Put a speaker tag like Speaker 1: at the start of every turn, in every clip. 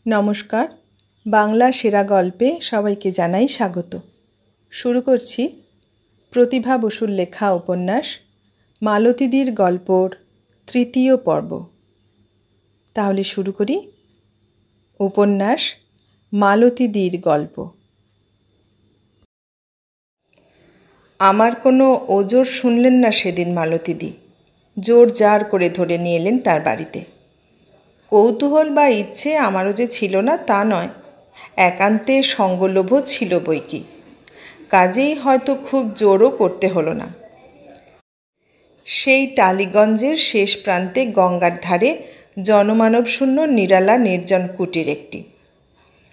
Speaker 1: নমস্কার, বাংলা সেরা গল্পে সবাইকে জানাই স্বাগত। শুরু করছি প্রতিভা বসুর লেখা উপন্যাস মালতীদির গল্পর ৩য় পর্ব। তাহলে শুরু করি। উপন্যাস মালতীদির গল্প। আমার কোনো ওজোর শুনলেন না সেদিন মালতীদি। জোর জার করে ধরে নিয়ে এলেন তার বাড়িতে। কৌতূহল বা ইচ্ছে আমারও যে ছিল না তা নয়, একান্তে সঙ্গলোভ ছিল বইকি। কাজেই হয়তো খুব জোরও করতে হলো না। সেই টালিগঞ্জের শেষ প্রান্তে গঙ্গার ধারে জনমানবশূন্য নিরালা নির্জন কুটির একটি।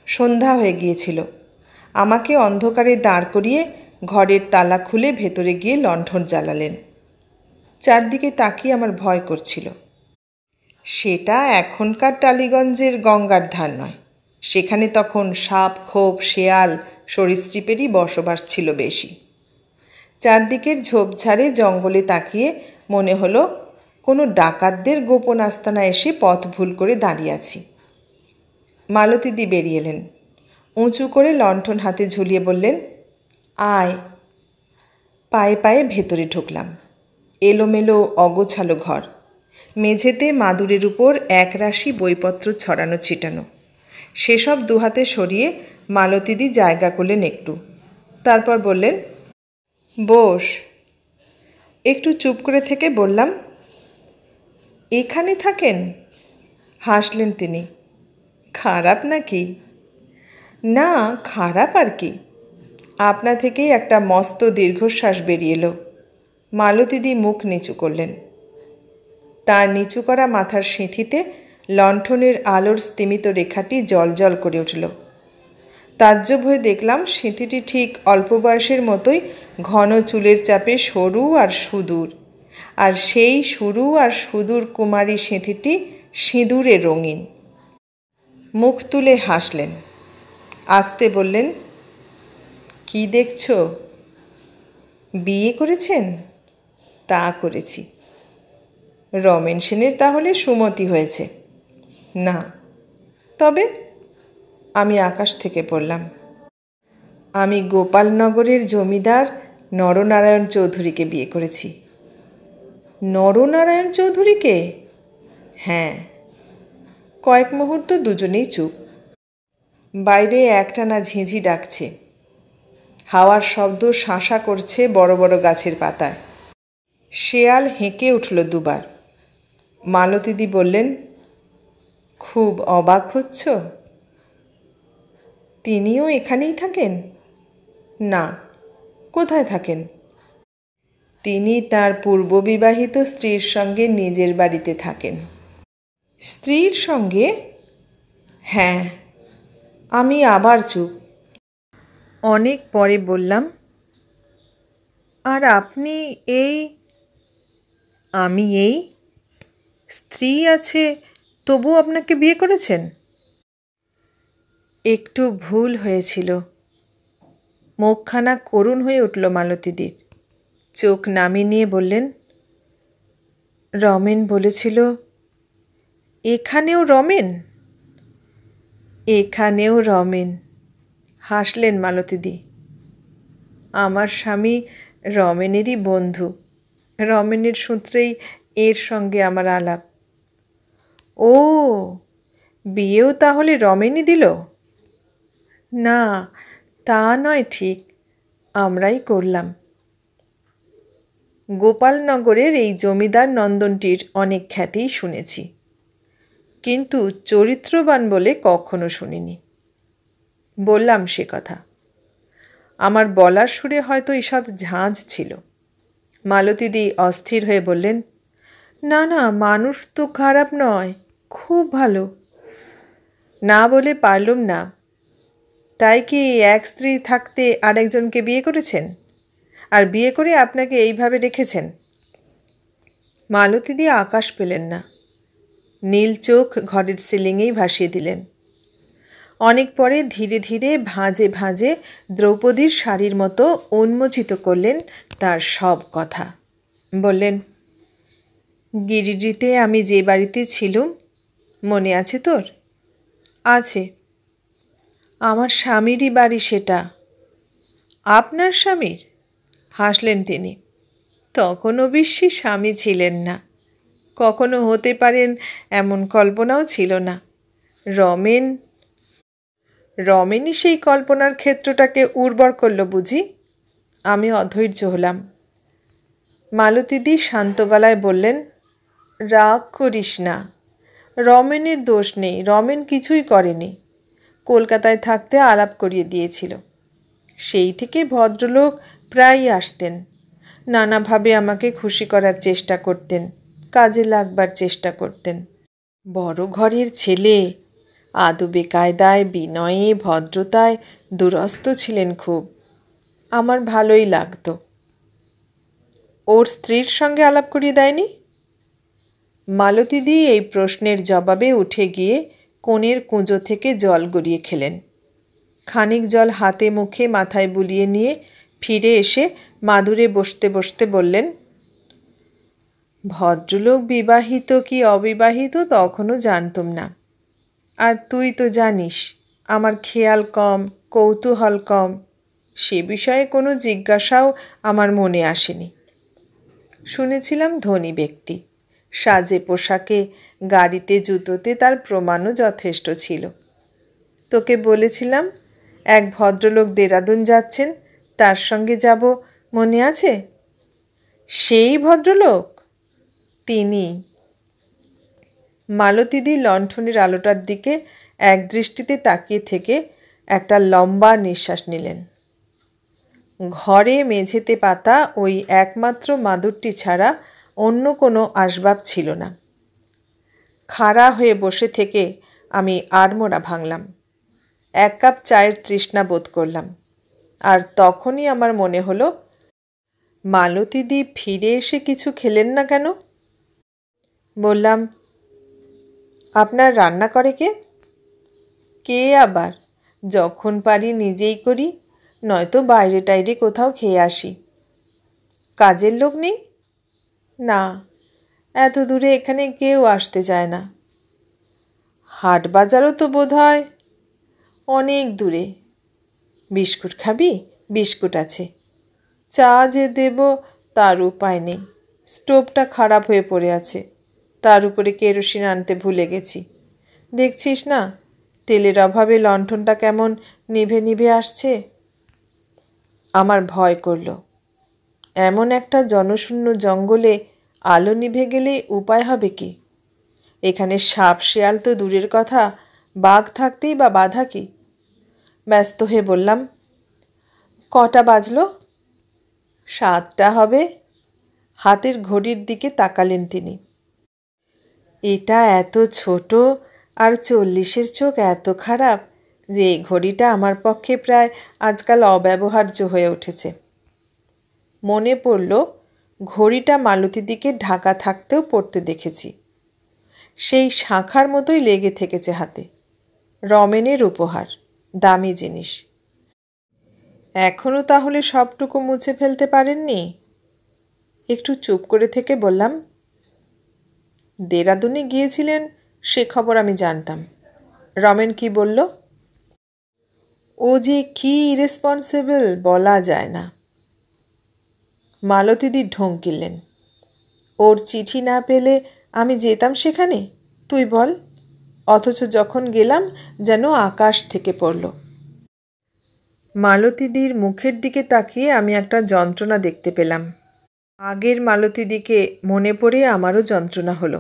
Speaker 1: সন্ধ্যা হয়ে গিয়েছিল। আমাকে অন্ধকারে দাঁড় করিয়ে ঘরের তালা খুলে ভেতরে গিয়ে লণ্ঠন জ্বালালেন। চারদিকে তাকিয়ে আমার ভয় করছিল। সেটা এখনকার টালিগঞ্জের গঙ্গার ধার নয়। সেখানে তখন সাপ, খোপ, শেয়াল, সরীসৃপেরই বসবাস ছিল বেশি। চারদিকের ঝোপঝাড়ে জঙ্গলে তাকিয়ে মনে হলো কোনো ডাকাতদের গোপন আস্তানা এসে পথ ভুল করে দাঁড়িয়ে আছি। মালতীদি বেরিয়ে এলেন। উঁচু করে লণ্ঠন হাতে ঝুলিয়ে বললেন, আয়। পায়ে পায়ে ভেতরে ঢুকলাম। এলোমেলো অগোছালো ঘর। মেঝেতে মাদুরের উপর একরাশি বইপত্র ছড়ানো ছিটানো। সেসব দুহাতে সরিয়ে মালতীদি জায়গা করলেন একটু। তারপর বললেন, বস। একটু চুপ করে থেকে বললাম, এখানে থাকেন? হাসলেন তিনি। খারাপ নাকি? না, খারাপ আর কি। আপনা থেকেই একটা মস্ত দীর্ঘশ্বাস বেরিয়ে এলো। মালতীদি মুখ নিচু করলেন। তার নিচু করা মাথার সিঁথিতে লণ্ঠনের আলোর স্তিমিত রেখাটি জলজল করে উঠল। তাজ্জব হয়ে দেখলাম সিঁথিটি ঠিক অল্প বয়সের মতোই ঘন চুলের চাপে সরু আর সুদূর, আর সেই সরু আর সুদূর কুমারী সিঁথিটি সিঁদুরে রঙিন। মুখ তুলে হাসলেন। আস্তে বললেন, কি দেখছ? বিয়ে করেছেন? তা করেছি। রমেন সেনের তাহলে সুমতি হয়েছে? না। তবে? আমি আকাশ থেকে পড়লাম। আমি গোপালনগরের জমিদার নরনারায়ণ চৌধুরীকে বিয়ে করেছি। নরনারায়ণ চৌধুরীকে? হ্যাঁ। কয়েক মুহূর্ত দুজনেই চুপ। বাইরে একটানা ঝিঁঝি ডাকছে। হাওয়ার শব্দ শাঁসা করছে বড় বড় গাছের পাতায়। শেয়াল হেঁকে উঠল দুবার। মালতীদি বললেন, খুব অবাক হচ্ছ? তিনিও এখানেই থাকেন? না। কোথায় থাকেন? তিনি তার পূর্ববিবাহিত স্ত্রীর সঙ্গে নিজের বাড়িতে থাকেন। স্ত্রীর সঙ্গে? হ্যাঁ। আমি আবার চুপ। অনেক পরে বললাম, আর আপনি এই? আমি এই? স্ত্রী আছে তবু আপনাকে বিয়ে করেছেন? একটু ভুল হয়েছিল। মুখখানা করুণ হয়ে উঠল মালতীদির। চোখ নামিয়ে নিয়ে বললেন, রমেন বলেছিল। এখানেও রমেন? এখানেও রমেন। হাসলেন মালতীদি। আমার স্বামী রমেনেরই বন্ধু। রমেনের সূত্রেই এর সঙ্গে আমার আলাপ। ও, বিয়েও তাহলে রমেনই দিল? না, তা নয় ঠিক, আমরাই করলাম। গোপালনগরের এই জমিদার নন্দনটির অনেক খ্যাতিই শুনেছি, কিন্তু চরিত্রবান বলে কখনো শুনিনি। বললাম সে কথা। আমার বলার সুরে হয়তো ঈষৎ ঝাঁঝ ছিল। মালতীদি অস্থির হয়ে বললেন, না না, মানুষ তো খারাপ নয়, খুব ভালো। না বলে পারলুম না। তাই কি এক স্ত্রী থাকতে আরেকজনকে বিয়ে করেছেন, আর বিয়ে করে আপনাকে এইভাবে রেখেছেন? মালতীদি আকাশ পেলেন না। নীল চোখ ঘরের সিলিংয়েই ভাসিয়ে দিলেন। অনেক পরে ধীরে ধীরে ভাঁজে ভাঁজে দ্রৌপদীর শাড়ির মতো উন্মোচিত করলেন তার সব কথা। বললেন, গিরিডিতে আমি যে বাড়িতে ছিলুম, মনে আছে তোর? আছে, আমার স্বামীরই বাড়ি সেটা। আপনার স্বামীর? হাসলেন তিনি। তখন অবশ্যই স্বামী ছিলেন না, কখনো হতে পারেন এমন কল্পনাও ছিল না। রমেনই সেই কল্পনার ক্ষেত্রটাকে উর্বর করল বুঝি? আমি অধৈর্য হলাম। মালতীদি শান্ত গলায় বললেন, রাগ করিস না, রমেনের দোষ নেই, রমেন কিছুই করেনি। কলকাতায় থাকতে আলাপ করিয়ে দিয়েছিল। সেই থেকে ভদ্রলোক প্রায়ই আসতেন, নানাভাবে আমাকে খুশি করার চেষ্টা করতেন, কাজে লাগবার চেষ্টা করতেন। বড় ঘরের ছেলে, আদবে কায়দায়, বিনয়ে, ভদ্রতায় দুরস্ত ছিলেন খুব। আমার ভালোই লাগতো। ওর স্ত্রীর সঙ্গে আলাপ করিয়ে দেয়নি? মালতীদি এই প্রশ্নের জবাবে উঠে গিয়ে কোণের কুঁজো থেকে জল গড়িয়ে খেলেন। খানিক জল হাতে মুখে মাথায় বুলিয়ে নিয়ে ফিরে এসে মাদুরে বসতে বসতে বললেন, ভদ্রলোক বিবাহিত কি অবিবাহিত তখনও জানতুম না। আর তুই তো জানিস আমার খেয়াল কম, কৌতূহল কম, সে বিষয়ে কোনো জিজ্ঞাসাও আমার মনে আসেনি। শুনেছিলাম ধনী ব্যক্তি, সাজে পোশাকে, গাড়িতে জুতোতে তার প্রমাণও যথেষ্ট ছিল। তোকে বলেছিলাম এক ভদ্রলোক দেরাদুন যাচ্ছেন, তার সঙ্গে যাব, মনে আছে? সেই ভদ্রলোক তিনি। মালতীদি লণ্ঠনের আলোটার দিকে এক দৃষ্টিতে তাকিয়ে থেকে একটা লম্বা নিঃশ্বাস নিলেন। ঘরে মেঝেতে পাতা ওই একমাত্র মাদুরটি ছাড়া অন্য কোনো আসবাব ছিল না। খাড়া হয়ে বসে থেকে আমি আড়মোড়া ভাঙলাম। 1 কাপ চায়ের তৃষ্ণা বোধ করলাম। আর তখনই আমার মনে হলো, মালতীদি ফিরে এসে কিছু খেলেন না কেন? বললাম, আপনার রান্না করে কে? কে আবার? যখন পারি নিজেই করি, নয়তো বাইরে টাইরে কোথাও খেয়ে আসি। কাজের লোক নেই? না, এত দূরে এখানে কেউ আসতে চায় না। হাট বাজারও তো বোধ হয় অনেক দূরে। বিস্কুট খাবি? বিস্কুট আছে। চা যে দেব তার উপায় নেই, স্টোভটা খারাপ হয়ে পড়ে আছে, তার উপরে কেরোসিন আনতে ভুলে গেছি। দেখছিস না তেলের অভাবে লণ্ঠনটা কেমন নিভে নিভে আসছে। আমার ভয় করল। এমন একটা জনশূন্য জঙ্গলে আলো নিভে গেলে উপায় হবে কি? এখানে সাপ শেয়াল তো দূরের কথা, বাঘ থাকতেই বা বাধা কি? ব্যস্ত হয়ে বললাম, কটা বাজলো? 7টা হবে। হাতের ঘড়ির দিকে তাকালেন তিনি। এটা এত ছোট আর 40-এর চোখ এত খারাপ যে এই ঘড়িটা আমার পক্ষে প্রায় আজকাল অব্যবহার্য হয়ে উঠেছে। মনে পড়ল, ঘড়িটা মালতীদিকে ঢাকা থাকতেও পড়তে দেখেছি। সেই শাঁখার মতোই লেগে থেকেছে হাতে। রমেনের উপহার, দামি জিনিস। এখনও তাহলে সবটুকু মুছে ফেলতে পারেননি? একটু চুপ করে থেকে বললাম, দেরাদুনে গিয়েছিলেন সে খবর আমি জানতাম। রমেন কি বলল? ও যে কি ইরেসপন্সিবল বলা যায় না। মালতীদি ঢঙ্কিলেন, ওর চিঠি না পেলে আমি যেতাম সেখানে? তুই বল। অথচ যখন গেলাম যেন আকাশ থেকে পড়ল। মালতীদির মুখের দিকে তাকিয়ে আমি একটা যন্ত্রণা দেখতে পেলাম। আগের মালতীদিকে মনে পড়ে আমারও যন্ত্রণা হলো।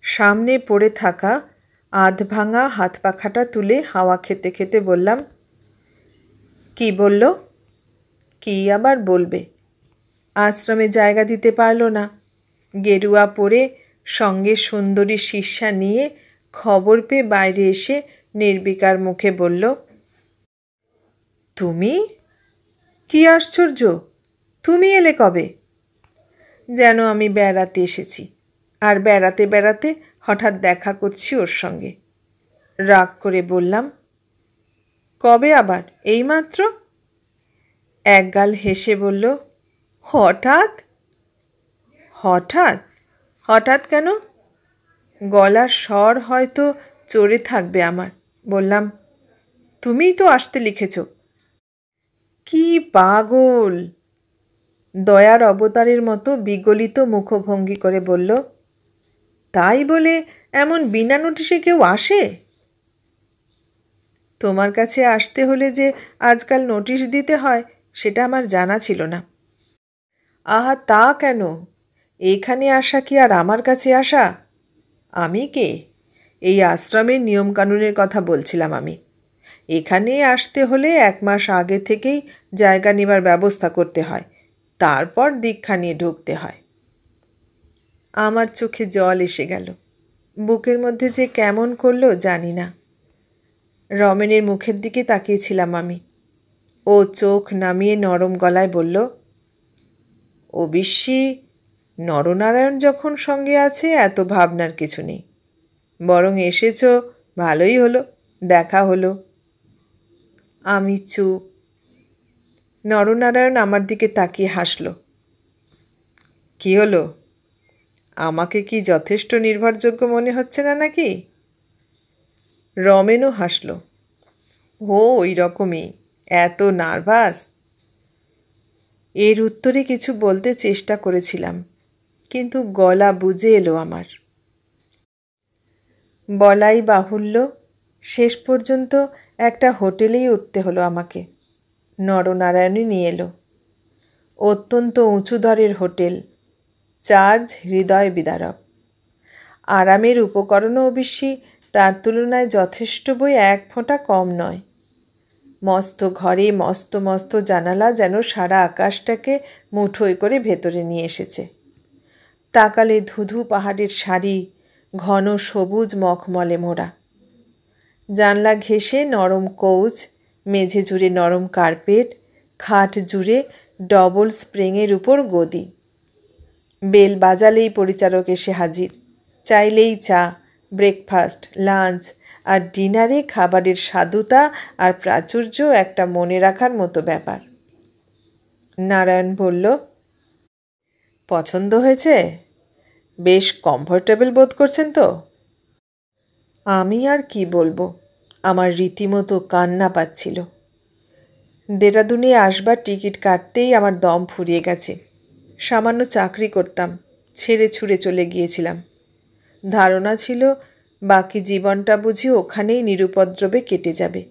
Speaker 1: সামনে পড়ে থাকা আধ ভাঙা হাত পাখাটা তুলে হাওয়া খেতে খেতে বললাম, কি বলল? কি আবার বলবে? আশ্রমে জায়গা দিতে পারল না। গেরুয়া পরে সঙ্গে সুন্দরী শিষ্যা নিয়ে খবর পেয়ে বাইরে এসে নির্বিকার মুখে বলল, তুমি? কি আশ্চর্য, তুমি এলে কবে? যেন আমি বেড়াতে এসেছি, আর বেড়াতে বেড়াতে হঠাৎ দেখা করছি ওর সঙ্গে। রাগ করে বললাম, কবে আবার? এইমাত্র। একগাল হেসে বলল, হঠাৎ? হঠাৎ? হঠাৎ কেন? গলার স্বর হয়তো চড়ে থাকবে আমার। বললাম, তুমিই তো আসতে লিখেছ। কি পাগল! দয়ার অবতারের মতো বিগলিত মুখভঙ্গি করে বলল, তাই বলে এমন বিনা নোটিশে কেউ আসে? তোমার কাছে আসতে হলে যে আজকাল নোটিশ দিতে হয় সেটা আমার জানা ছিল না। আহা, তা কেন? এইখানে আসা কি আর আমার কাছে আসা? আমি কে? এই আশ্রমের নিয়মকানুনের কথা বলছিলাম আমি। এখানে আসতে হলে 1 মাস আগে থেকেই জায়গা নেবার ব্যবস্থা করতে হয়, তারপর দীক্ষা নিয়ে ঢুকতে হয়। আমার চোখে জল এসে গেল। বুকের মধ্যে যে কেমন করলো জানি না। রমেনের মুখের দিকে তাকিয়েছিলাম আমি। ও চোখ নামিয়ে নরম গলায় বলল, অবশ্যি নরনারায়ণ যখন সঙ্গে আছে এত ভাবনার কিছু নেই। বরং এসেছ, ভালোই হলো, দেখা হলো। আমি চুপ। নরনারায়ণ আমার দিকে তাকিয়ে হাসল। কি হলো? আমাকে কি যথেষ্ট নির্ভরযোগ্য মনে হচ্ছে না নাকি? রমেনও হাসল। ও ওই রকমই। এত নার্ভাস? এর উত্তরে কিছু বলতে চেষ্টা করেছিলাম, কিন্তু গলা বুজে এলো আমার। বলাই বাহুল্য, শেষ পর্যন্ত একটা হোটেলেই উঠতে হলো আমাকে। নরনারায়ণই নিয়ে এলো। অত্যন্ত উঁচু দরের হোটেল, চার্জ হৃদয় বিদারক। আরামের উপকরণও অবশ্যই তার তুলনায় যথেষ্ট বই 1 ফোঁটা কম নয়। মস্ত ঘরে মস্ত মস্ত জানালা যেন সারা আকাশটাকে মুঠোয় করে ভেতরে নিয়ে এসেছে। তাকালে ধুধু পাহাড়ের সারি, ঘন সবুজ মখমলে মোড়া। জানলা ঘেঁষে নরম কৌচ, মেঝে জুড়ে নরম কার্পেট, খাট জুড়ে ডবল স্প্রিংয়ের উপর গদি। বেল বাজালেই পরিচারক এসে হাজির। চাইলেই চা, ব্রেকফাস্ট, লাঞ্চ আর ডিনারে খাবারের স্বাদুতা আর প্রাচুর্য একটা মনে রাখার মতো ব্যাপার। নারায়ণ বলল, পছন্দ হয়েছে? বেশ কমফোর্টেবল বোধ করছেন তো? আমি আর কি বলবো, আমার রীতিমতো কান্না পাচ্ছিল। দেরাদুনে আসবার টিকিট কাটতেই আমার দম ফুরিয়ে গেছে। সামান্য চাকরি করতাম, ছেড়ে ছুড়ে চলে গিয়েছিলাম। ধারণা ছিল বাকি জীবনটা বুঝি ওখানেই নিরুপদ্রবে কেটে যাবে।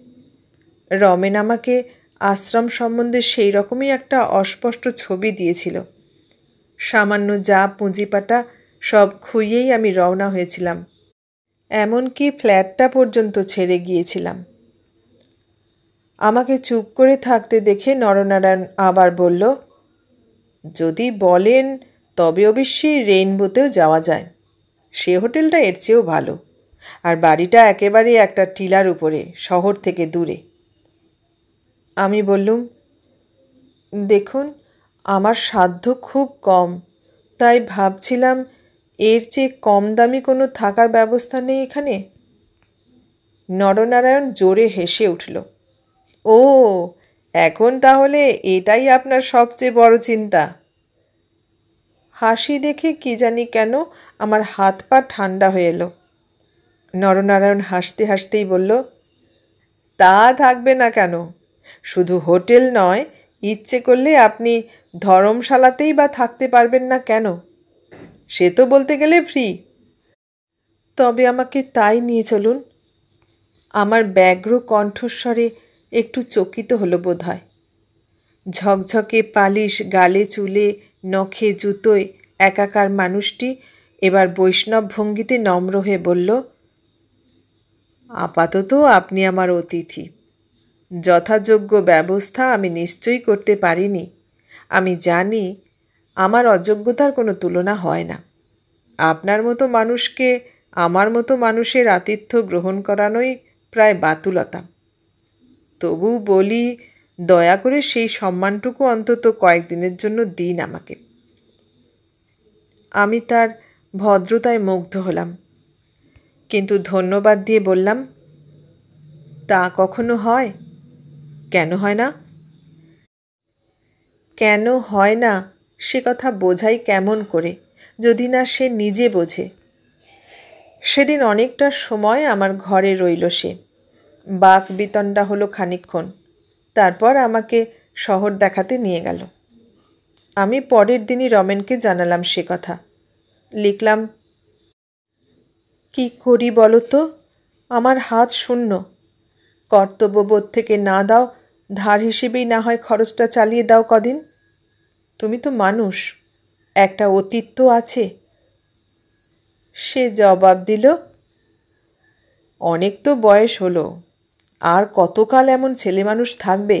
Speaker 1: রমেন আমাকে আশ্রম সম্বন্ধে সেই রকমই একটা অস্পষ্ট ছবি দিয়েছিল। সামান্য যা পুঁজিপাটা সব খুইয়েই আমি রওনা হয়েছিলাম। এমনকি ফ্ল্যাটটা পর্যন্ত ছেড়ে গিয়েছিলাম। আমাকে চুপ করে থাকতে দেখে নরনারায়ণ আবার বলল, যদি বলেন তবে অবশ্যই রেইনবোতেও যাওয়া যায়। সে হোটেলটা এর চেয়েও ভালো, আর বাড়িটা একেবারে একটা টিলার উপরে, শহর থেকে দূরে। আমি বললুম, দেখুন, আমার সাধ্য খুব কম, তাই ভাবছিলাম এর চেয়ে কম দামি কোনো থাকার ব্যবস্থা নেই এখানে। নরনারায়ণ জোরে হেসে উঠল। ও, এখন তাহলে এটাই আপনার সবচেয়ে বড় চিন্তা? হাসি দেখে কি জানি কেন আমার হাত পা ঠান্ডা হয়ে এলো। নরনারায়ণ হাসতে হাসতেই বলল, তা থাকবে না কেন? শুধু হোটেল নয়, ইচ্ছে করলে আপনি ধর্মশালাতেই বা থাকতে পারবেন না কেন? সে তো বলতে গেলে ফ্রি। তবে আমাকে তাই নিয়ে চলুন। আমার ব্যগ্র কণ্ঠস্বরে একটু চকিত হলো বোধ হয়। ঝকঝকে পালিশ গালে চুলে নখে জুতোয় একাকার মানুষটি এবার বৈষ্ণব ভঙ্গিতে নম্র হয়ে বলল, আপাতত আপনি আমার অতিথি। যথাযোগ্য ব্যবস্থা আমি নিশ্চয়ই করতে পারিনি। আমি জানি আমার অযোগ্যতার কোনো তুলনা হয় না। আপনার মতো মানুষকে আমার মতো মানুষের আতিথ্য গ্রহণ করানোই প্রায় বাতুলতা। তবু বলি, দয়া করে সেই সম্মানটুকু অন্তত কয়েকদিনের জন্য দিন আমাকে। আমি তার ভদ্রতায় মুগ্ধ হলাম, কিন্তু ধন্যবাদ দিয়ে বললাম, তা কখনো হয়? কেন হয় না? কেন হয় না সে কথা বোঝাই কেমন করে, যদি না সে নিজে বোঝে? সেদিন অনেকটা সময় আমার ঘরে রইল সে। বাক বিতণ্ডা হলো খানিকক্ষণ, তারপর আমাকে শহর দেখাতে নিয়ে গেল। আমি পরের দিনই রমেনকে জানালাম সে কথা। লিখলাম, কি করি বলো তো, আমার হাত শূন্য। কর্তব্যবোধ থেকে না দাও, ধার হিসেবেই না হয় খরচটা চালিয়ে দাও কদিন। তুমি তো মানুষ, একটা অতীত তো আছে। সে জবাব দিল, অনেক তো বয়স হলো, আর কতকাল এমন ছেলে মানুষ থাকবে।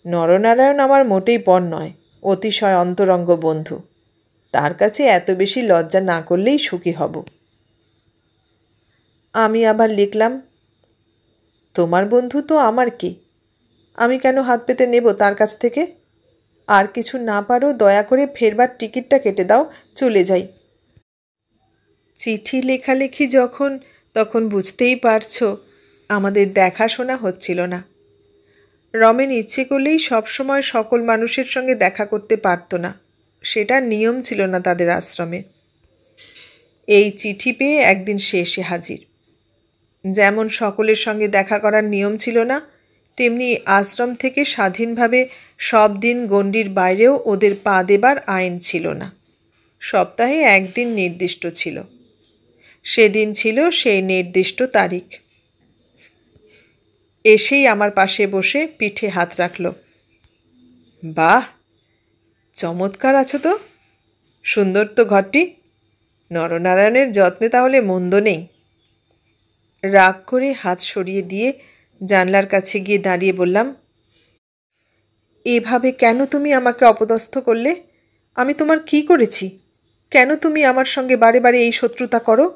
Speaker 1: নরনারায়ণ আমার মোটেই পর নয়, অতিশয় অন্তরঙ্গ বন্ধু। তার কাছে এত বেশি লজ্জা না করলেই সুখী হব। আমি আবার লিখলাম, তোমার বন্ধু তো আমার কি, আমি কেন হাত পেতে নেব তার কাছ থেকে? আর কিছু না পারো দয়া করে ফেরবার টিকিটটা কেটে দাও, চলে যাই। চিঠি লেখালেখি যখন, তখন বুঝতেই পারছো আমাদের দেখাশোনা হচ্ছিল না। রমেন ইচ্ছে করলেই সবসময় সকল মানুষের সঙ্গে দেখা করতে পারত না, সেটা নিয়ম ছিল না তাদের আশ্রমে। এই চিঠি পেয়ে একদিন সে এসে হাজির। যেমন সকলের সঙ্গে দেখা করার নিয়ম ছিল না, তেমনি আশ্রম থেকে স্বাধীনভাবে সব দিন গণ্ডির বাইরেও ওদের পা দেবার আইন ছিল না। সপ্তাহে একদিন নির্দিষ্ট ছিল, সেদিন ছিল সেই নির্দিষ্ট তারিখ। এসেই আমার পাশে বসে পিঠে হাত রাখল। বাহ, চমৎকার আছো তো, সুন্দর তো ঘরটি। নরনারায়ণের যত্নে তাহলে মন্দ নেই। রাগ করে হাত সরিয়ে দিয়ে জানলার কাছে গিয়ে দাঁড়িয়ে বললাম, এভাবে কেন তুমি আমাকে অপদস্থ করলে? আমি তোমার কি করেছি? কেন তুমি আমার সঙ্গে বারে বারে এই শত্রুতা করো?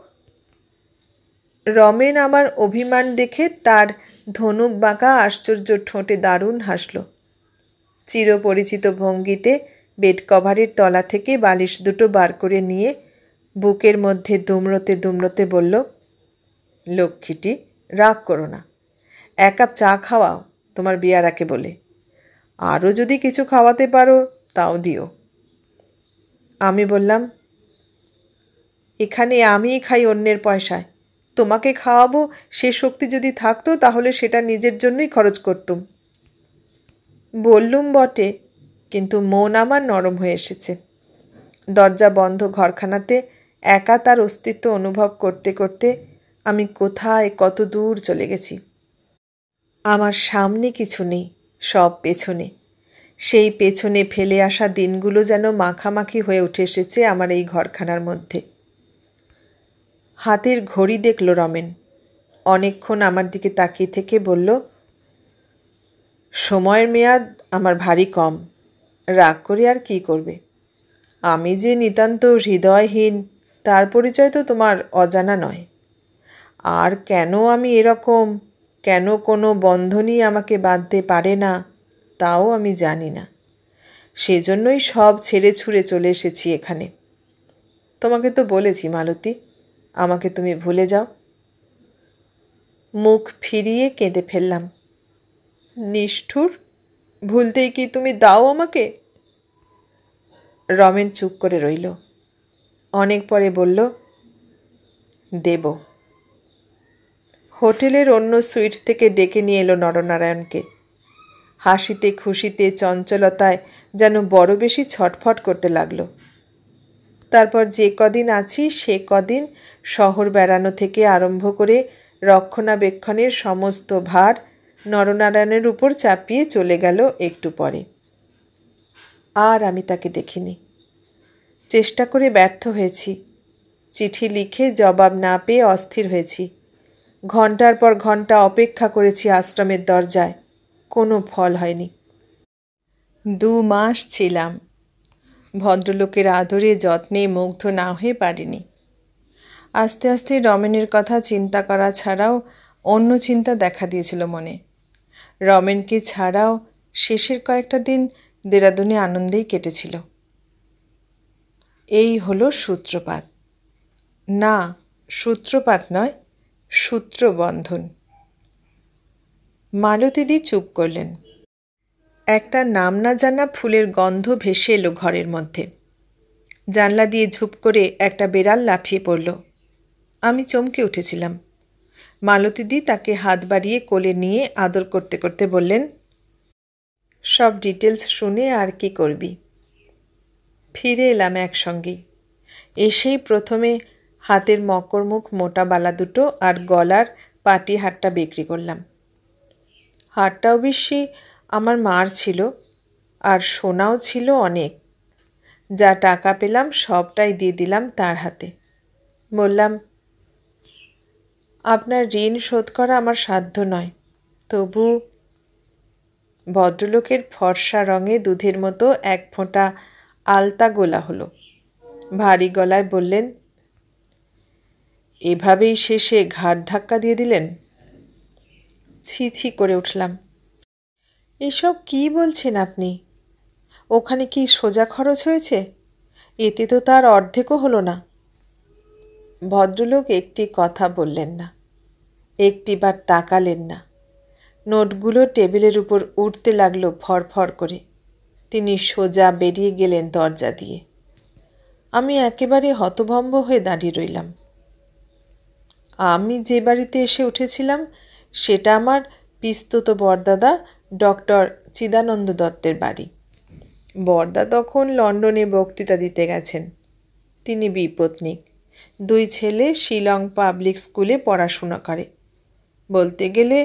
Speaker 1: রমেন আমার অভিমান দেখে তার ধনুক বাঁকা আশ্চর্য ঠোঁটে দারুণ হাসল। চিরপরিচিত ভঙ্গিতে বেড কভারের তলা থেকে বালিশ দুটো বার করে নিয়ে বুকের মধ্যে দুমড়োতে দুমড়োতে বলল, লক্ষ্মীটি, রাগ করো না, 1 কাপ চা খাওয়াও তোমার বিয়ারাকে বলে। আরও যদি কিছু খাওয়াতে পারো তাও দিও। আমি বললাম, এখানে আমিই খাই অন্যের পয়সায়, তোমাকে খাওয়াবো সে শক্তি যদি থাকতো তাহলে সেটা নিজের জন্যই খরচ করতুম। বললুম বটে, কিন্তু মন আমার নরম হয়ে এসেছে। দরজা বন্ধ ঘরখানাতে একা তার অস্তিত্ব অনুভব করতে করতে আমি কোথায় কত দূর চলে গেছি। আমার সামনে কিছু নেই, সব পেছনে। সেই পেছনে ফেলে আসা দিনগুলো যেন মাখামাখি হয়ে উঠে এসেছে আমার এই ঘরখানার মধ্যে। হাতের ঘড়ি দেখল রমেন, অনেকক্ষণ আমার দিকে তাকিয়ে থেকে বলল, সময়ের মেয়াদ আমার ভারী কম, রাগ করে আর কি করবে? আমি যে নিতান্ত হৃদয়হীন তার পরিচয় তো তোমার অজানা নয়। আর কেন আমি এরকম, কেন কোনো বন্ধনই আমাকে বাঁধতে পারে না, তাও আমি জানি না। সেজন্যই সব ছেড়ে ছুড়ে চলে এসেছি এখানে। তোমাকে তো বলেছি মালতী, আমাকে তুমি ভুলে যাও। মুখ ফিরিয়ে কেঁদে ফেললাম। নিষ্ঠুর, ভুলতেই কি তুমি দাও আমাকে? রমেন চুপ করে রইল। অনেক পরে বলল, দেব। হোটেলের অন্য সুইট থেকে ডেকে নিয়ে এলো নরনারায়ণকে। হাসিতে খুশিতে চঞ্চলতায় যেন বড় বেশি ছটফট করতে লাগলো। তারপর যে কদিন আছি সে কদিন শহর বেড়ানো থেকে আরম্ভ করে রক্ষণাবেক্ষণের সমস্ত ভার নরনারায়ণের উপর চাপিয়ে চলে গেল একটু পরে। আর আমি তাকে দেখিনি। চেষ্টা করে ব্যর্থ হয়েছি। চিঠি লিখে জবাব না পেয়ে অস্থির হয়েছি। ঘন্টার পর ঘন্টা অপেক্ষা করেছি আশ্রমের দরজায়, কোনো ফল হয়নি। 2 মাস ছিলাম, ভদ্রলোকের আদরে যত্নে মুগ্ধ না হয়ে পারিনি। আস্তে আস্তে রমেনের কথা চিন্তা করা ছাড়াও অন্য চিন্তা দেখা দিয়েছিল মনে। রমেনকে ছাড়াও শেষের কয়েকটা দিন দেরাদুনে আনন্দেই কেটেছিল। এই হলো সূত্রপাত। না, সূত্রপাত নয়, সূত্রবন্ধন। মালতীদি চুপ করলেন। একটা নাম না জানা ফুলের গন্ধ ভেসে এলো ঘরের মধ্যে। জানলা দিয়ে ঝুপ করে একটা বেড়াল লাফিয়ে পড়ল। আমি চমকে উঠেছিলাম। মালতীদি তাকে হাত বাড়িয়ে কোলে নিয়ে আদর করতে করতে বললেন, সব ডিটেলস শুনে আর কি করবি। ফিরে এলাম একসঙ্গেই। এসেই প্রথমে হাতের মকরমুখ মোটা বালা দুটো আর গলার পাটি হারটা বিক্রি করলাম। হারটা অবশ্যই আমার মার ছিল, আর সোনাও ছিল অনেক। যা টাকা পেলাম সবটাই দিয়ে দিলাম তার হাতে। বললাম, আপনার ঋণ শোধ করা আমার সাধ্য নয়, তবু। ভদ্রলোকের ফর্সা রঙে দুধের মতো এক ফোঁটা আলতা গোলা হলো। ভারী গলায় বললেন, এভাবেই শেষে ঘাড় ধাক্কা দিয়ে দিলেন? ছি ছি করে উঠলাম। এসব কি বলছেন আপনি? ওখানে কি সোজা খরচ হয়েছে? এতে তো তার অর্ধেকও হলো না। ভদ্রলোক একটি কথা বললেন না, একটিবার তাকালেন না। নোটগুলো টেবিলের উপর উঠতে লাগলো ফরফর করে। তিনি সোজা বেরিয়ে গেলেন দরজা দিয়ে। আমি একেবারে হতভম্ব হয়ে দাঁড়িয়ে রইলাম। আমি যে বাড়িতে এসে উঠেছিলাম সেটা আমার পিস্তত বরদাদা ডক্টর চিদানন্দ দত্তের বাড়ি। বরদা তখন লন্ডনে বক্তৃতা দিতে গেছেন। তিনি বিপত্নিক। 2 ছেলে শিলং পাবলিক স্কুলে পড়াশোনা করে। বলতে গেলে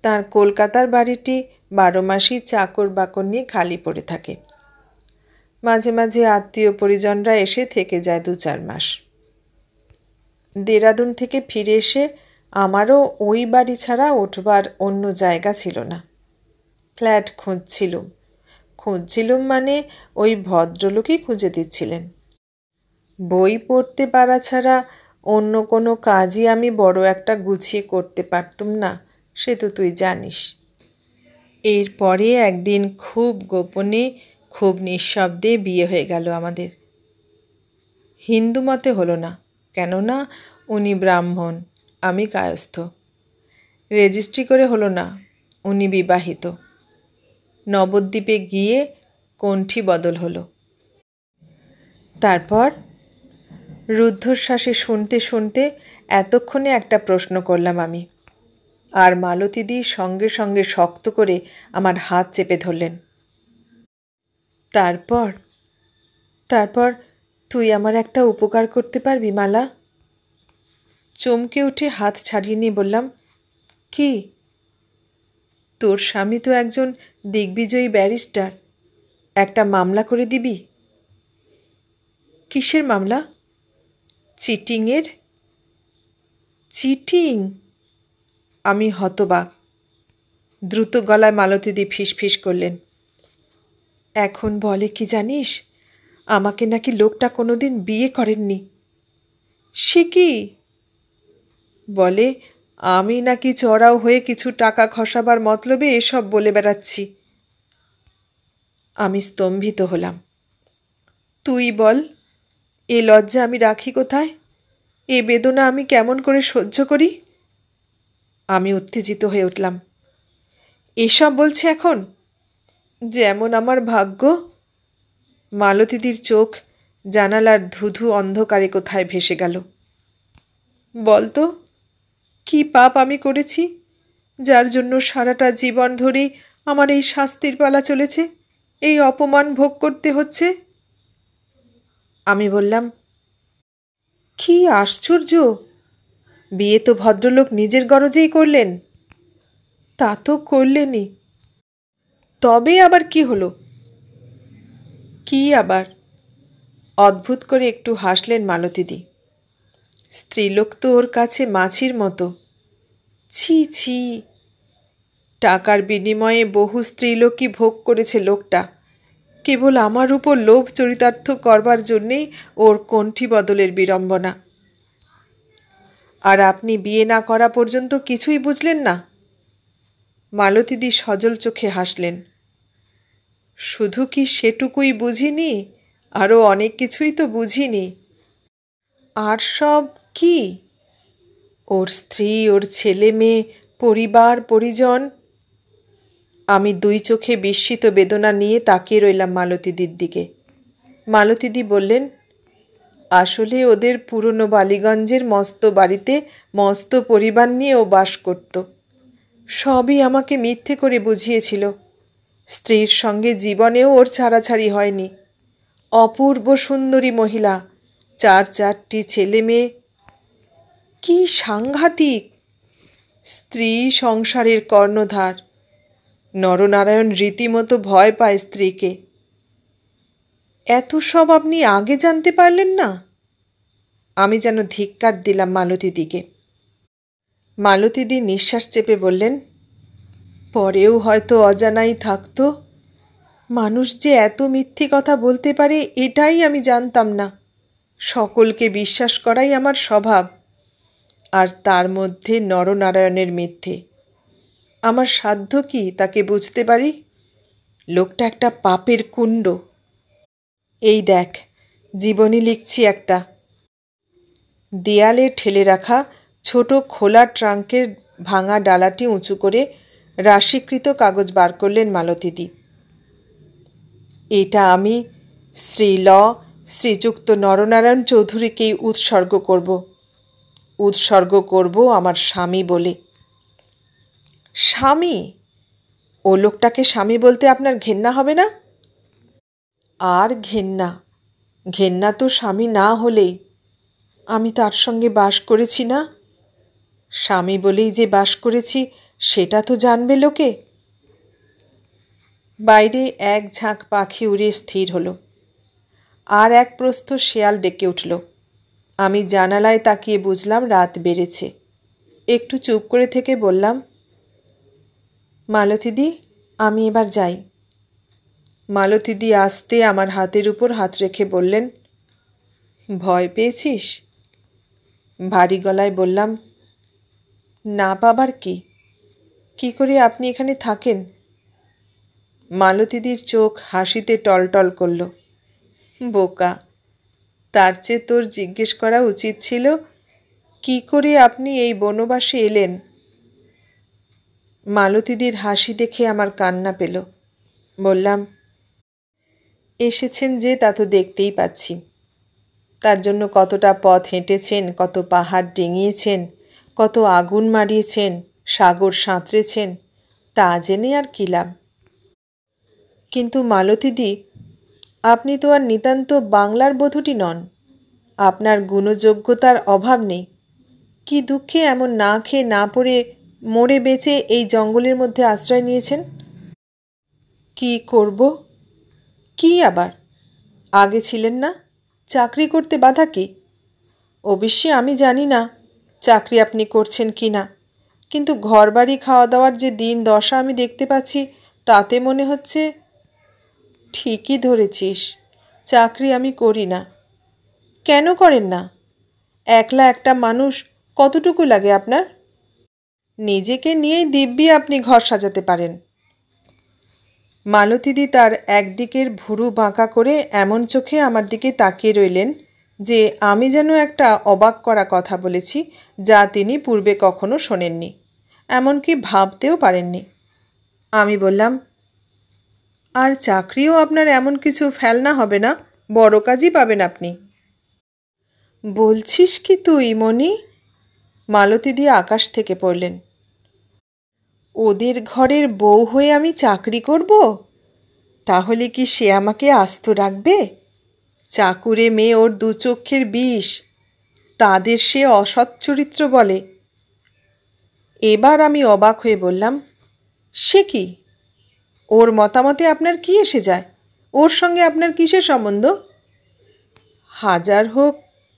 Speaker 1: তার কলকাতার বাড়িটি 12 মাসই চাকর বাকর নিয়ে খালি পড়ে থাকে। মাঝে মাঝে আত্মীয় পরিজনরা এসে থেকে যায় 2-4 মাস। দেরাদুন থেকে ফিরে এসে আমারও ওই বাড়ি ছাড়া উঠবার অন্য জায়গা ছিল না। ফ্ল্যাট খুঁজছিলুম মানে ওই ভদ্রলোকই খুঁজে দিচ্ছিলেন। বই পড়তে পারা ছাড়া অন্য কোনো কাজই আমি বড় একটা গুছিয়ে করতে পারতুম না, সে তো তুই জানিস। এরপরে একদিন খুব গোপনে খুব নিঃশব্দে বিয়ে হয়ে গেল আমাদের। হিন্দু মতে হলো না, কেননা উনি ব্রাহ্মণ, আমি কায়স্থ। রেজিস্ট্রি করে হলো না, উনি বিবাহিত। নবদ্বীপে গিয়ে কণ্ঠী বদল হলো। তারপর রুদ্ধশ্বাসে শুনতে শুনতে এতক্ষণে একটা প্রশ্ন করলাম আমি, আর মালতীদি সঙ্গে সঙ্গে শক্ত করে আমার হাত চেপে ধরলেন। তারপর তুই আমার একটা উপকার করতে পারবি মালা? চমকে উঠে হাত ছাড়িয়ে নিয়ে বললাম, কি? তোর স্বামী তো একজন দিগ্বিজয়ী ব্যারিস্টার, একটা মামলা করে দিবি। কিসের মামলা? চিটিংয়ের। চিটিং? আমি হতবাক। দ্রুত গলায় মালতীদি ফিসফিস করলেন, এখন বলে কি জানিস, আমাকে নাকি লোকটা কোনোদিন বিয়ে করেননি। সে কি? বলে আমি নাকি চড়াও হয়ে কিছু টাকা খসাবার মতলবে এসব বলে বেড়াচ্ছি। আমি স্তম্ভিত হলাম। তুই বল, এ লজ্জা আমি রাখি কোথায়? এ বেদনা আমি কেমন করে সহ্য করি? আমি উত্তেজিত হয়ে উঠলাম। এসব বলছে এখন? যেমন আমার ভাগ্য। মালতীদির চোখ জানালার ধুধু অন্ধকারে কোথায় ভেসে গেল। বলতো, কি পাপ আমি করেছি যার জন্য সারাটা জীবন ধরে আমার এই শাস্তির পালা চলেছে, এই অপমান ভোগ করতে হচ্ছে? আমি বললাম, কি আশ্চর্য, বিয়ে তো ভদ্রলোক নিজের গরজেই করলেন। তা তো করলেনই, তবে আবার কি হলো? কি আবার? অদ্ভুত করে একটু হাসলেন মালতীদি। স্ত্রীলোক তো ওর কাছে মাছির মতো। ছি ছি, টাকার বিনিময়ে বহু স্ত্রীলোকই ভোগ করেছে লোকটা, কেবল আমার উপর লোভ চরিতার্থ করবার জন্যেই ওর কণ্ঠী বদলের বিড়ম্বনা। আর আপনি বিয়ে না করা পর্যন্ত কিছুই বুঝলেন না? মালতীদি সজল চোখে হাসলেন। শুধু কি সেটুকুই বুঝিনি, আরও অনেক কিছুই তো বুঝিনি। আর সব কি? ওর স্ত্রী, ওর ছেলে মেয়ে, পরিবার পরিজন। আমি 2 চোখে বিস্মিত বেদনা নিয়ে তাকিয়ে রইলাম মালতীদির দিকে। মালতীদি বললেন, আসলে ওদের পুরনো বালিগঞ্জের মস্ত বাড়িতে মস্ত পরিবার নিয়ে ও বাস করত। সবই আমাকে মিথ্যে করে বুঝিয়েছিল। স্ত্রীর সঙ্গে জীবনেও ওর ছাড়াছাড়ি হয়নি। অপূর্ব সুন্দরী মহিলা, 4 ছেলে মেয়ে। কি সাংঘাতিক! স্ত্রী সংসারের কর্ণধার। নরনারায়ণ রীতিমতো ভয় পায় স্ত্রীকে। এত সব আপনি আগে জানতে পারলেন না? আমি যেন ধিক্কার দিলাম মালতীদিকে। মালতীদি নিঃশ্বাস চেপে বললেন, পরেও হয়তো অজানাই থাকতো। মানুষ যে এত মিথ্যে কথা বলতে পারে এটাই আমি জানতাম না। সকলকে বিশ্বাস করাই আমার স্বভাব, আর তার মধ্যে নরনারায়ণের মিথ্যে। আমার সাধ্য কি তাকে বুঝতে পারি? লোকটা একটা পাপের কুণ্ড। এই দেখ, জীবনী লিখছি একটা। দেয়ালে ঠেলে রাখা ছোট খোলা ট্রাঙ্কের ভাঙা ডালাটি উঁচু করে রাশিকৃত কাগজ বার করলেন মালতীদি। এটা আমি শ্রীযুক্ত নরনারায়ণ চৌধুরীকেই উৎসর্গ করব আমার স্বামী বলে। স্বামী? ও লোকটাকে স্বামী বলতে আপনার ঘেন্না হবে না? আর ঘেন্না তো স্বামী না হলেই। আমি তার সঙ্গে বাস করেছি না? স্বামী বলেই যে বাস করেছি সেটা তো জানবে লোকে। বাইরে এক ঝাঁক পাখি উড়ে স্থির হলো। আর এক প্রস্থ শেয়াল ডেকে উঠল। আমি জানালায় তাকিয়ে বুঝলাম রাত বেড়েছে। একটু চুপ করে থেকে বললাম, মালতীদি, আমি এবার যাই। মালতীদি আস্তে আমার হাতের উপর হাত রেখে বললেন, ভয় পেয়েছিস? ভারী গলায় বললাম, না পাবার কি? কি করে আপনি এখানে থাকেন? মালতীদির চোখ হাসিতে টলটল করল। বোকা, তার চেয়ে তোর জিজ্ঞেস করা উচিত ছিল কি করে আপনি এই বনবাসে এলেন। মালতীদির হাসি দেখে আমার কান্না পেল। বললাম, এসেছেন যে তা তো দেখতেই পাচ্ছি। তার জন্য কতটা পথ হেঁটেছেন, কত পাহাড় ডিঙিয়েছেন, কত আগুন মারিয়েছেন, সাগর সাঁতরেছেন, তা জেনে আর কি লাভ। কিন্তু মালতীদি, আপনি তো আর নিতান্ত বাংলার বধূটি নন। আপনার গুণযোগ্যতার অভাব নেই। কি দুঃখে এমন না খেয়ে না পড়ে মরে বেঁচে এই জঙ্গলের মধ্যে আশ্রয় নিয়েছেন। কি করব? কি আবার? আগে ছিলেন না? চাকরি করতে বাধা কি? অবশ্যই আমি জানি না চাকরি আপনি করছেন কি না, কিন্তু ঘরবাড়ি খাওয়া দাওয়ার যে দিন দশা আমি দেখতে পাচ্ছি, তাতে মনে হচ্ছে। ঠিকই ধরেছিস, চাকরি আমি করি না। কেন করেন না? একলা একটা মানুষ কতটুকু লাগে আপনার? নিজেকে নিয়েই দিব্যি আপনি ঘর সাজাতে পারেন। মালতীদি তার একদিকের ভুরু বাঁকা করে এমন চোখে আমার দিকে তাকিয়ে রইলেন যে আমি যেন একটা অবাক করা কথা বলেছি, যা তিনি পূর্বে কখনো শোনেননি, এমনকি ভাবতেও পারেননি। আমি বললাম, আর চাকরিও আপনার এমন কিছু ফেলনা হবে না, বড় কাজই পাবেন আপনি। বলছিস কি তুই মণি? মালতীদি আকাশ থেকে পড়লেন। ওদের ঘরের বউ হয়ে আমি চাকরি করব? তাহলে কি সে আমাকে আস্ত রাখবে? চাকুরে মেয়ে ওর দু চক্ষের বিষ, তাদের সে অসৎ চরিত্র বলে। এবার আমি অবাক হয়ে বললাম, সে কি? ওর মতামতে আপনার কি এসে যায়? ওর সঙ্গে আপনার কিসের সম্বন্ধ? হাজার হোক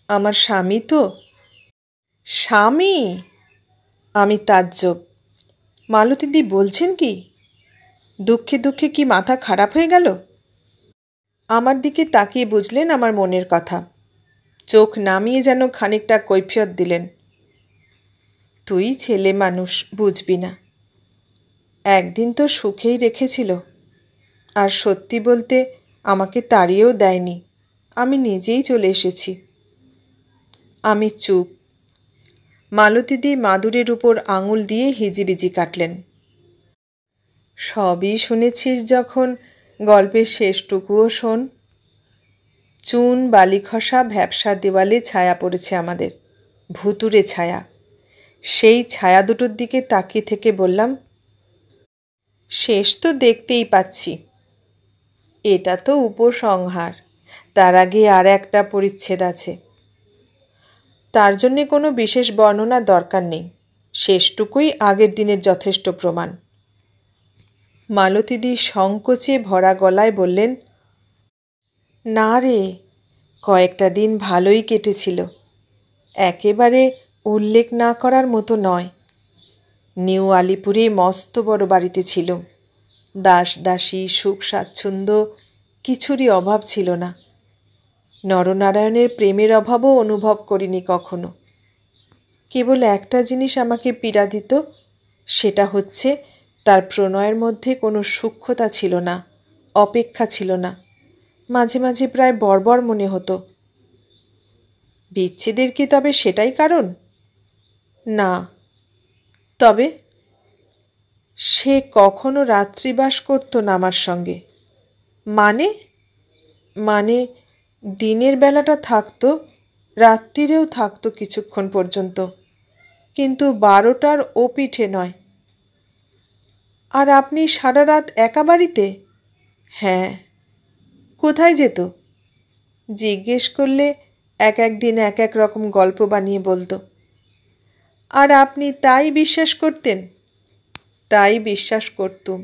Speaker 1: আমার স্বামী তো। স্বামী? আমি তাজ্জব। মালতীদি বলছেন কি? দুঃখে দুঃখে কি মাথা খারাপ হয়ে গেল? আমার দিকে তাকিয়ে বুঝলেন আমার মনের কথা। চোখ নামিয়ে যেন খানিকটা কৈফিয়ত দিলেন। তুই ছেলে মানুষ, বুঝবি না। একদিন তো সুখেই রেখেছিল, আর সত্যি বলতে আমাকে তাড়িয়েও দেয়নি। আমি নিজেই চলে এসেছি। আমি চুপ। মালতীদি মাদুরের উপর আঙুল দিয়ে হিজিবিজি কাটলেন। সবই শুনেছিস যখন, গল্পের শেষটুকুও শোন। চুন বালি খসা ভ্যাপসা দেওয়ালে ছায়া পড়েছে আমাদের, ভুতুড়ে ছায়া। সেই ছায়া দুটোর দিকে তাকিয়ে থেকে বললাম, শেষ তো দেখতেই পাচ্ছি। এটা তো উপসংহার, তার আগে আর একটা পরিচ্ছেদ আছে। তার জন্যে কোনো বিশেষ বর্ণনা দরকার নেই, শেষটুকুই আগের দিনের যথেষ্ট প্রমাণ। মালতীদি সংকোচে ভরা গলায় বললেন, না রে, কয়েকটা দিন ভালোই কেটেছিল, একেবারে উল্লেখ না করার মতো নয়। নিউ আলিপুরে মস্ত বড় বাড়িতে ছিল, দাস দাসী সুখ স্বাচ্ছন্দ্য কিছুরই অভাব ছিল না। নরনারায়ণের প্রেমের অভাবও অনুভব করিনি কখনো। কেবল একটা জিনিস আমাকে পীড়া দিত, সেটা হচ্ছে তার প্রণয়ের মধ্যে কোনো সূক্ষ্মতা ছিল না, অপেক্ষা ছিল না। মাঝে মাঝে প্রায় বর্বর মনে হতো। বিচ্ছেদের কি তবে সেটাই কারণ? না। তবে সে কখনো রাত্রিবাস করত না আমার সঙ্গে। মানে মানে দিনের বেলাটা থাকতো, রাত্রিরেও থাকতো কিছুক্ষণ পর্যন্ত, কিন্তু 12টার ও পিঠে নয়। আর আপনি সারা রাত একা বাড়িতে? হ্যাঁ। কোথায় যেত? জিজ্ঞেস করলে এক একদিন এক এক রকম গল্প বানিয়ে বলতো। আর আপনি তাই বিশ্বাস করতেন? তাই বিশ্বাস করতুম।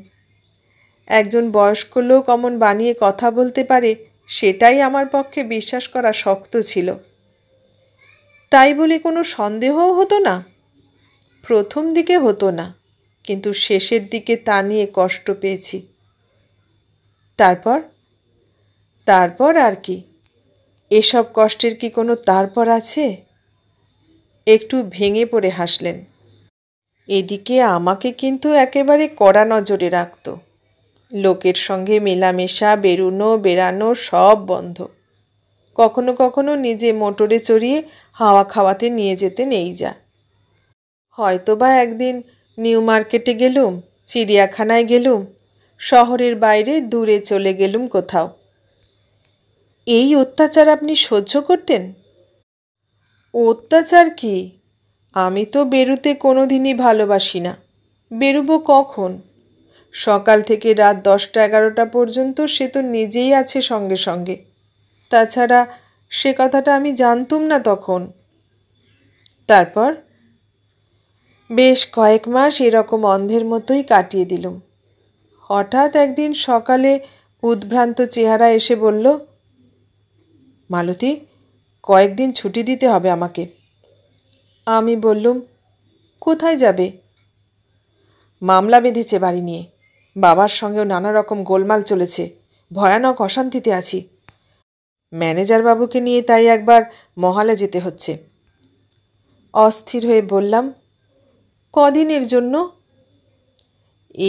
Speaker 1: একজন বয়স্ক লোক অমন বানিয়ে কথা বলতে পারে, সেটাই আমার পক্ষে বিশ্বাস করা শক্ত ছিল। তাই বলে কোনো সন্দেহও হতো না? প্রথম দিকে হতো না, কিন্তু শেষের দিকে তা নিয়ে কষ্ট পেয়েছি। তারপর? তারপর আর কি? এসব কষ্টের কি কোনো তারপর আছে? একটু ভেঙে পড়ে হাসলেন। এদিকে আমাকে কিন্তু একেবারে কড়া নজরে রাখত। লোকের সঙ্গে মেলামেশা, বেরুনো বেড়ানো সব বন্ধ। কখনো কখনো নিজে মোটরে চড়িয়ে হাওয়া খাওয়াতে নিয়ে যেতেন এই যা। হয়তোবা একদিন নিউ মার্কেটে গেলুম, চিড়িয়াখানায় গেলুম, শহরের বাইরে দূরে চলে গেলুম কোথাও। এই অত্যাচার আপনি সহ্য করতেন? অত্যাচার কি? আমি তো বেরুতে কোনো দিনই ভালোবাসি না। বেরুবো কখন? সকাল থেকে রাত 10টা-11টা পর্যন্ত সে তো নিজেই আছে সঙ্গে সঙ্গে। তাছাড়া সে কথাটা আমি জানতুম না তখন। তারপর বেশ কয়েক মাস এরকম অন্ধের মতোই কাটিয়ে দিলুম। হঠাৎ একদিন সকালে উদ্ভ্রান্ত চেহারা এসে বলল, মালতী, কয়েকদিন ছুটি দিতে হবে আমাকে। আমি বললুম, কোথায় যাবে? মামলা বেঁধেছে বাড়ি নিয়ে। বাবার সঙ্গেও নানা রকম গোলমাল চলেছে, ভয়ানক অশান্তিতে আছি। ম্যানেজার বাবুকে নিয়ে তাই একবার মহালে যেতে হচ্ছে। অস্থির হয়ে বললাম, কদিনের জন্য?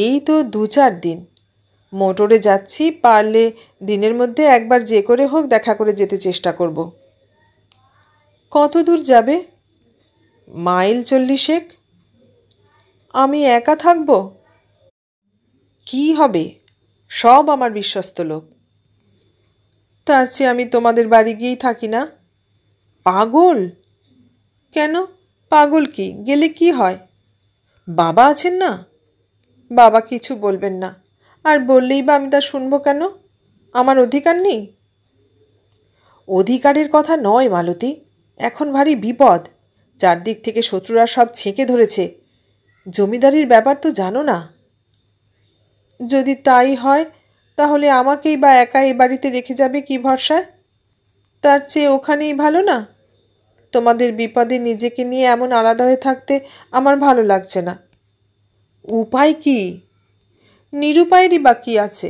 Speaker 1: এই তো 2-4 দিন। মোটরে যাচ্ছি, পারলে দিনের মধ্যে একবার যে করে হোক দেখা করে যেতে চেষ্টা করব। কত দূর যাবে? মাইল 40। আমি একা থাকব? কি হবে, সব আমার বিশ্বস্ত লোক। তার চেয়ে আমি তোমাদের বাড়ি গিয়েই থাকি না। পাগল? কেন, পাগল কি? গেলে কি হয়? বাবা আছেন না? বাবা কিছু বলবেন না, আর বললেই বা আমি তা শুনবো কেন? আমার অধিকার নেই? অধিকারের কথা নয় মালতী, এখন ভারী বিপদ। চারদিক থেকে শত্রুরা সব ছেঁকে ধরেছে। জমিদারির ব্যাপার তো জানো না। যদি তাই হয়, তাহলে আমাকেই বা একা এ বাড়িতে রেখে যাবে কি ভরসায়? তার চেয়ে ওখানেই ভালো না? তোমাদের বিপদে নিজেকে নিয়ে এমন আলাদা হয়ে থাকতে আমার ভালো লাগছে না। উপায় কি? নিরুপায়েরই বা কী আছে?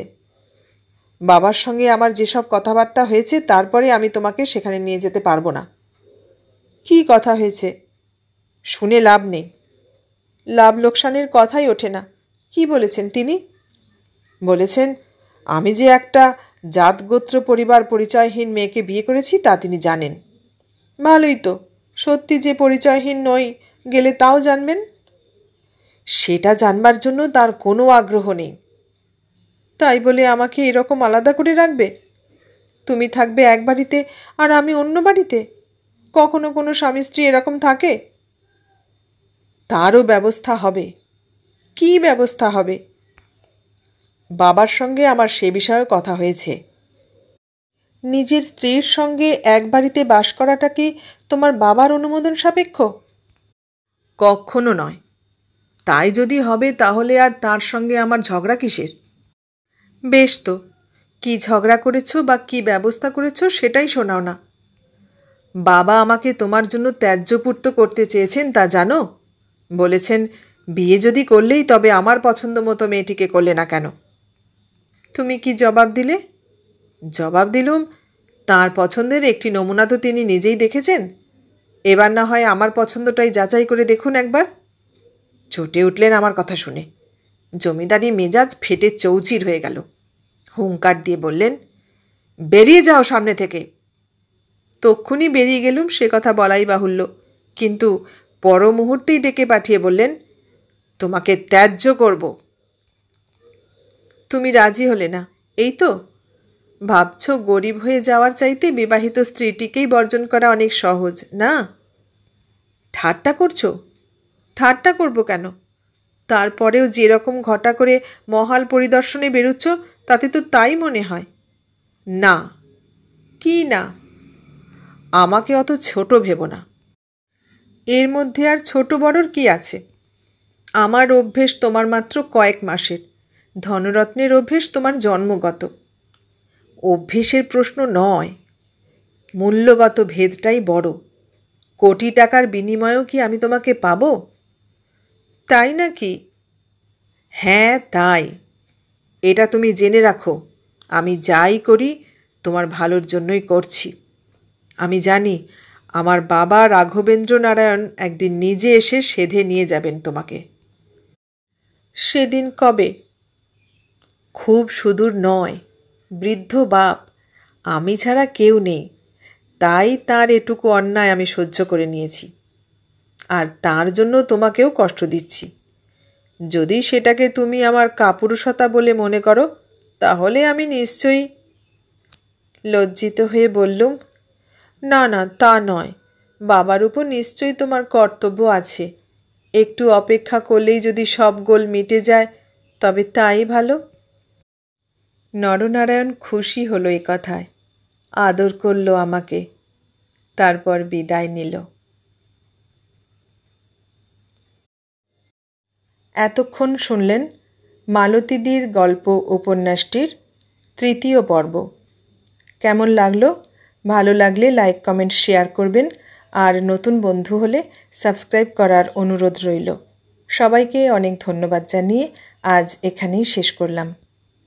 Speaker 1: বাবার সঙ্গে আমার যেসব কথাবার্তা হয়েছে, তারপরে আমি তোমাকে সেখানে নিয়ে যেতে পারবো না। কি কথা হয়েছে? শুনে লাভ নেই। লাভ লোকসানের কথাই ওঠে না। কি বলেছেন তিনি? বলেছেন আমি যে একটা জাতগোত্র পরিবার পরিচয়হীন মেয়েকে বিয়ে করেছি তা তিনি জানেন। ভালোই তো, সত্যি যে পরিচয়হীন নই, গেলে তাও জানবেন। সেটা জানবার জন্য তার কোনো আগ্রহ নেই। তাই বলে আমাকে এরকম আলাদা করে রাখবে? তুমি থাকবে এক বাড়িতে আর আমি অন্য বাড়িতে? কখনো কোনো স্বামী স্ত্রী এরকম থাকে? তারও ব্যবস্থা হবে। কি ব্যবস্থা হবে? বাবার সঙ্গে আমার সে বিষয়ে কথা হয়েছে। নিজের স্ত্রীর সঙ্গে এক বাড়িতে বাস করাটা কি তোমার বাবার অনুমোদন সাপেক্ষ? কখনো নয়। তাই যদি হবে তাহলে আর তার সঙ্গে আমার ঝগড়া কিসের? বেশ তো, কি ঝগড়া করেছো বা কি ব্যবস্থা করেছো সেটাই শোনাও না। বাবা আমাকে তোমার জন্য ত্যায্যপূর্ত করতে চেয়েছেন তা জানো? বলেছেন বিয়ে যদি করলেই তবে আমার পছন্দ মতো মেয়েটিকে করলে না কেন? তুমি কি জবাব দিলে? জবাব দিলুম, তাঁর পছন্দের একটি নমুনা তো তিনি নিজেই দেখেছেন। এবার না হয় আমার পছন্দটাই যাচাই করে দেখুন একবার। চটে উঠলেন আমার কথা শুনে। জমিদারি মেজাজ ফেটে চৌচির হয়ে গেল। হুঙ্কার দিয়ে বললেন, বেরিয়ে যাও সামনে থেকে। তক্ষুনি বেরিয়ে গেলুম সে কথা বলাই বাহুল্য, কিন্তু পর মুহূর্তেই ডেকে পাঠিয়ে বললেন, তোমাকে ত্যায্য করব। তুমি রাজি হলে না, এই তো? ভাবছ গরিব হয়ে যাওয়ার চাইতে বিবাহিত স্ত্রীটিকেই বর্জন করা অনেক সহজ, না? ঠাট্টা করছো? ঠাট্টা করব কেন? তারপরেও যেরকম ঘটা করে মহাল পরিদর্শনে বেরোচ্ছ তাতে তো তাই মনে হয়। না। কি না? আমাকে অত ছোট ভেবো না। এর মধ্যে আর ছোট বড়র কি আছে? আমার অভ্যেস তোমার মাত্র কয়েক মাসের, ধনরত্নের অভ্যেস তোমার জন্মগত। অভ্যেসের প্রশ্ন নয়, মূল্যগত ভেদটাই বড়। কোটি টাকার বিনিময়েও কি আমি তোমাকে পাব? তাই নাকি? হ্যাঁ তাই। এটা তুমি জেনে রাখো, আমি যাই করি তোমার ভালোর জন্যই করছি। আমি জানি আমার বাবা রাঘবেন্দ্র নারায়ণ একদিন নিজে এসে সেধে নিয়ে যাবেন তোমাকে। সেদিন কবে? খুব সুদূর নয়। বৃদ্ধ বাপ, আমি ছাড়া কেউ নেই, তাই তার এটুকু অন্যায় আমি সহ্য করে নিয়েছি। আর তার জন্য তোমাকেও কষ্ট দিচ্ছি। যদি সেটাকে তুমি আমার কাপুরুষতা বলে মনে করো তাহলে আমি নিশ্চয়ই। লজ্জিত হয়ে বললুম, না না, তা নয়। বাবার উপর নিশ্চয়ই তোমার কর্তব্য আছে। একটু অপেক্ষা করলেই যদি সব গোল মিটে যায় তবে তাই ভালো। নরনারায়ণ খুশি হলো এ কথায়, আদর করল আমাকে, তারপর বিদায় নিল। এতক্ষণ শুনলেন মালতীদির গল্প উপন্যাসটির তৃতীয় পর্ব। কেমন লাগলো? ভালো লাগলে লাইক, কমেন্ট, শেয়ার করবেন, আর নতুন বন্ধু হলে সাবস্ক্রাইব করার অনুরোধ রইল। সবাইকে অনেক ধন্যবাদ জানিয়ে আজ এখানেই শেষ করলাম।